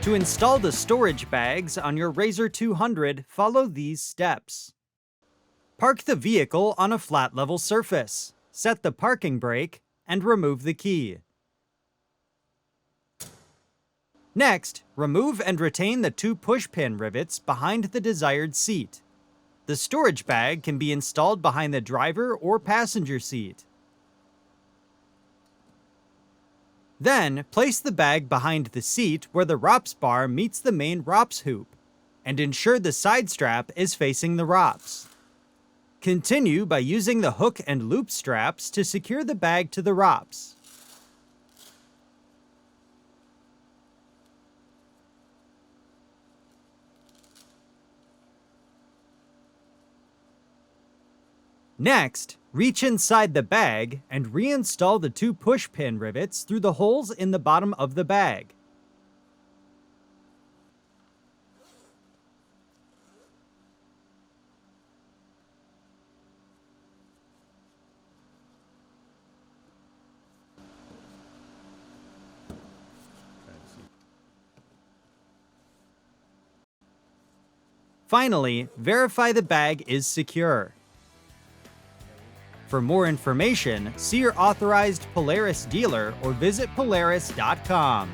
To install the storage bags on your RZR 200, follow these steps. Park the vehicle on a flat level surface. Set the parking brake and remove the key. Next, remove and retain the 2 push-pin rivets behind the desired seat. The storage bag can be installed behind the driver or passenger seat. Then, place the bag behind the seat where the ROPS bar meets the main ROPS hoop, and ensure the side strap is facing the ROPS. Continue by using the hook and loop straps to secure the bag to the ROPS. Next, reach inside the bag and reinstall the 2 push-pin rivets through the holes in the bottom of the bag. Finally, verify the bag is secure. For more information, see your authorized Polaris dealer or visit Polaris.com.